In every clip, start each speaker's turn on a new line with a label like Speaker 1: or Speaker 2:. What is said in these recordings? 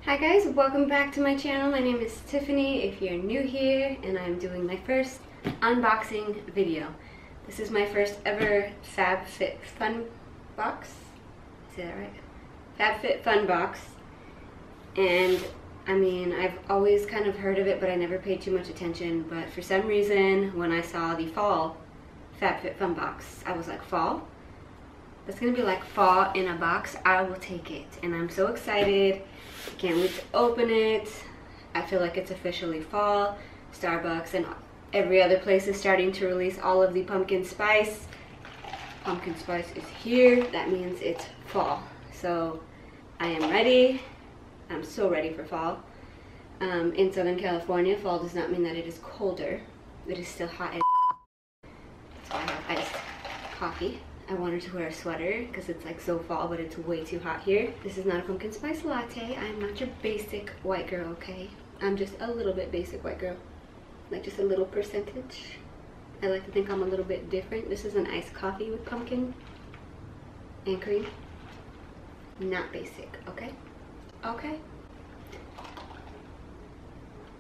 Speaker 1: Hi guys, welcome back to my channel. My name is Tiffany if you're new here, and I'm doing my first unboxing video. This is my first ever Fab Fit Fun box. Is that right? Fab Fit Fun box. And I mean, I've always kind of heard of it, but I never paid too much attention. But for some reason, when I saw the fall Fab Fit Fun box, I was like, fall? That's gonna be like fall in a box. I will take it. And I'm so excited. Can't wait to open it. I feel like it's officially fall. Starbucks and every other place is starting to release all of the pumpkin spice. Pumpkin spice is here. That means it's fall. So I am ready. I'm so ready for fall. In Southern California, fall does not mean that it is colder. It is still hot as that's why I have iced coffee. I wanted to wear a sweater because it's like so fall, but it's way too hot here. This is not a pumpkin spice latte. I'm not your basic white girl, okay? I'm just a little bit basic white girl. Like just a little percentage. I like to think I'm a little bit different. This is an iced coffee with pumpkin and cream. Not basic, okay? Okay.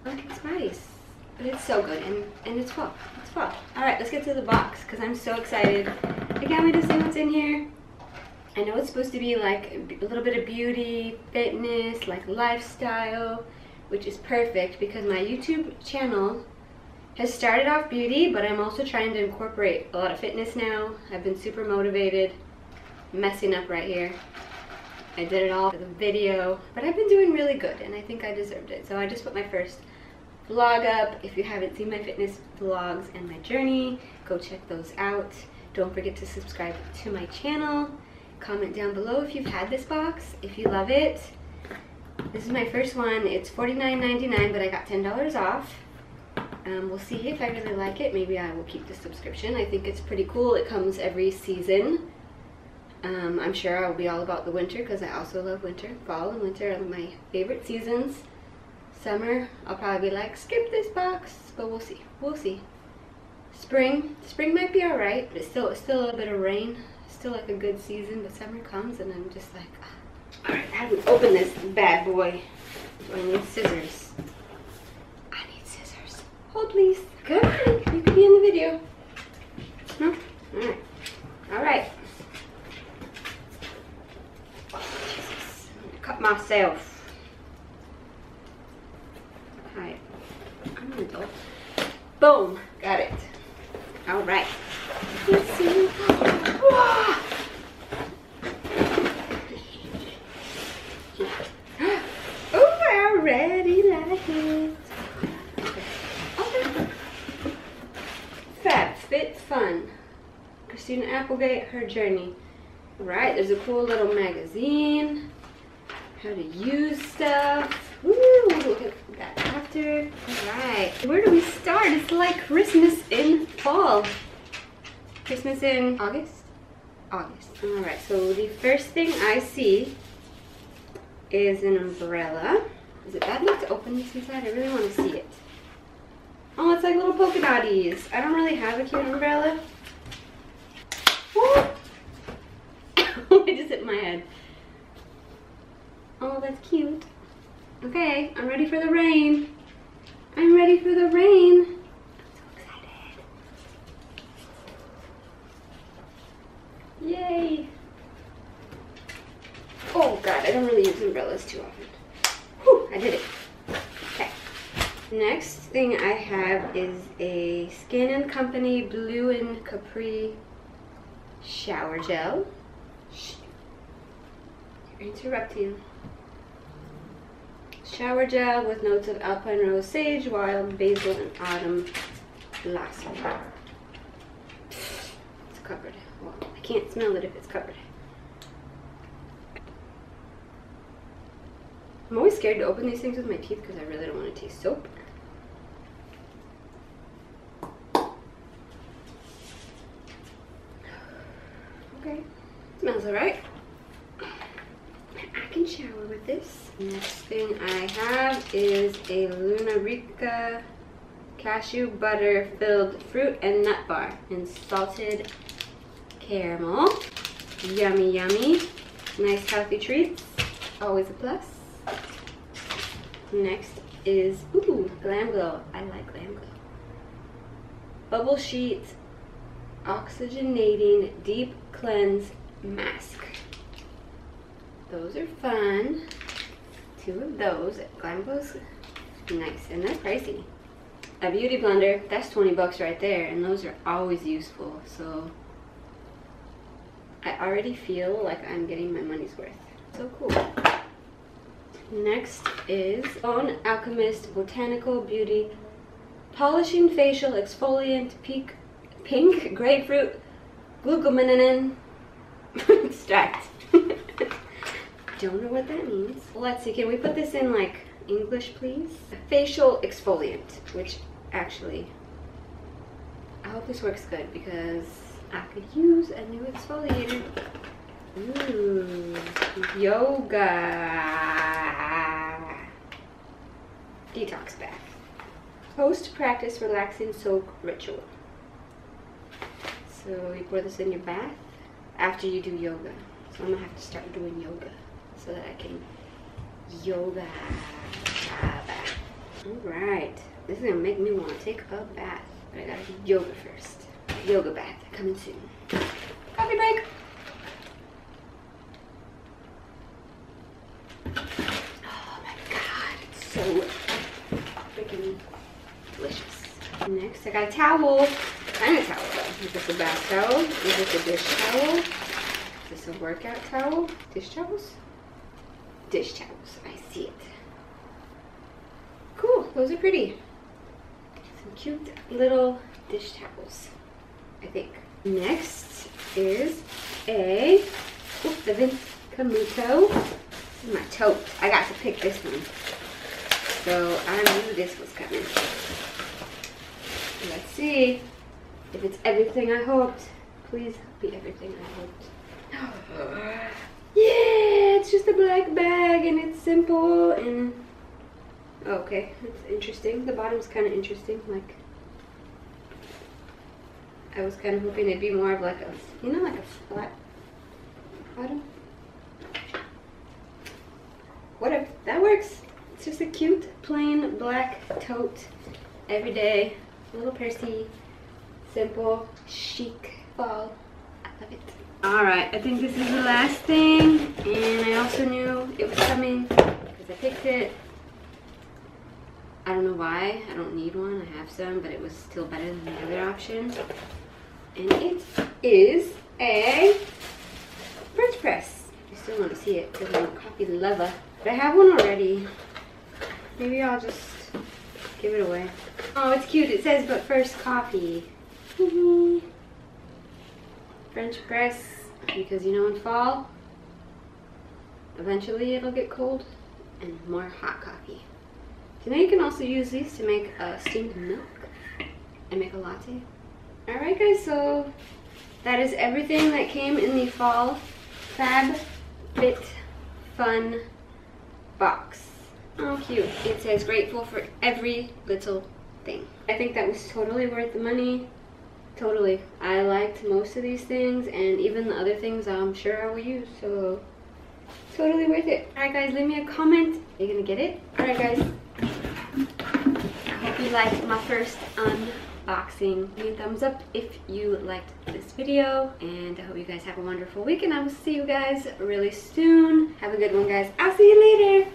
Speaker 1: Pumpkin spice. But it's so good, and it's fall. It's fall. Alright, let's get to the box because I'm so excited. I can't wait to see what's in here. I know it's supposed to be like a little bit of beauty, fitness, like lifestyle, which is perfect because my YouTube channel has started off beauty, but I'm also trying to incorporate a lot of fitness now. I've been super motivated. Messing up right here. I did it all for the video, but I've been doing really good and I think I deserved it. So I just put my first vlog up. If you haven't seen my fitness vlogs and my journey, go check those out. Don't forget to subscribe to my channel. Comment down below if you've had this box, if you love it. This is my first one. It's $49.99, but I got $10 off. We'll see if I really like it. Maybe I will keep the subscription. I think it's pretty cool. It comes every season. I'm sure I will be all about the winter because I also love winter. Fall and winter are my favorite seasons. Summer, I'll probably be like, skip this box, but we'll see. We'll see. Spring might be alright, but it's still a little bit of rain. Still like a good season, but summer comes and I'm just like, alright, how do we open this bad boy? Do I need scissors? I need scissors. Hold please. Come on, you could be in the video. No? Alright. Alright. Oh, Jesus. I'm gonna cut myself. Alright. I'm an adult. Boom! Got it. Alright. Let's see. Whoa. Oh, I already like it. Okay. Fab Fit Fun. Christina Applegate, her journey. Alright, there's a cool little magazine. How to use stuff. Woo, look at that after. Alright, where do we start? It's like Christmas in fall. Christmas in August? August. Alright, so the first thing I see is an umbrella. Is it bad enough to open this inside? I really want to see it. Oh, it's like little polka dotties. I don't really have a cute umbrella. Woo! It just hit my head. Oh, that's cute. Okay, I'm ready for the rain. I'm ready for the rain. I'm so excited. Yay. Oh God, I don't really use umbrellas too often. Whew, I did it. Okay. Next thing I have is a Skin & Company Blue and Capri shower gel. Shh. You're interrupting. Shower gel with notes of alpine rose, sage, wild basil, and autumn blossom. It's covered. Well, I can't smell it if it's covered. I'm always scared to open these things with my teeth because I really don't want to taste soap. Okay, smells alright. I can shower with this. Next thing I have is a Luna Rica cashew butter filled fruit and nut bar in salted caramel. Yummy, yummy. Nice healthy treats. Always a plus. Next is, ooh, Glam Glow. I like Glam Glow. Bubble Sheet Oxygenating Deep Cleanse Mask. Those are fun. 2 of those. Glam Glow's nice, and that's pricey. A beauty blender, that's 20 bucks right there, and those are always useful, so I already feel like I'm getting my money's worth. So cool. Next is Bone Alchemist Botanical Beauty Polishing Facial Exfoliant Pink Grapefruit Glucomannan Extract. Don't know what that means. Let's see, can we put this in like English, please? A facial exfoliant, which actually, I hope this works good because I could use a new exfoliator. Ooh, yoga detox bath. Post-practice relaxing soak ritual. So you pour this in your bath after you do yoga. So I'm gonna have to start doing yoga so that I can yoga bath. Alright, this is gonna make me want to take a bath, but I gotta do yoga first. Yoga bath coming soon. Coffee break. Oh my god, it's so freaking delicious. Next, I got a towel. Kind of towel though. Is this a bath towel? Is this a dish towel? Is this a workout towel? Dish towels? Dish towels. I see it. Cool. Those are pretty. Some cute little dish towels, I think. Next is a the Vince Camuto. This is my tote. I got to pick this one, so I knew this was coming. Let's see if it's everything I hoped. Please be everything I hoped. Yeah, it's just a black bag and it's simple and okay, it's interesting. The bottom's kind of interesting. Like, I was kind of hoping it'd be more of like a, you know, like a flat bottom. Whatever, that works. It's just a cute, plain black tote. Everyday, a little pursy, simple, chic, fall. I love it. Alright, I think this is the last thing, and I also knew it was coming because I picked it. I don't know why, I don't need one, I have some, but it was still better than the other option. And it is a French press. I still want to see it because I'm a coffee lover. But I have one already. Maybe I'll just give it away. Oh, it's cute. It says, but first coffee. French press, because you know in fall, eventually it'll get cold and more hot coffee. So now you can also use these to make steamed milk and make a latte. Alright guys, so that is everything that came in the fall Fab Fit Fun box. Oh cute. It says grateful for every little thing. I think that was totally worth the money. Totally. I liked most of these things, and even the other things I'm sure I will use, so totally worth it. Alright guys, leave me a comment. Are you gonna get it? Alright guys. I hope you liked my first unboxing. Give me a thumbs up if you liked this video, and I hope you guys have a wonderful week, and I will see you guys really soon. Have a good one guys. I'll see you later.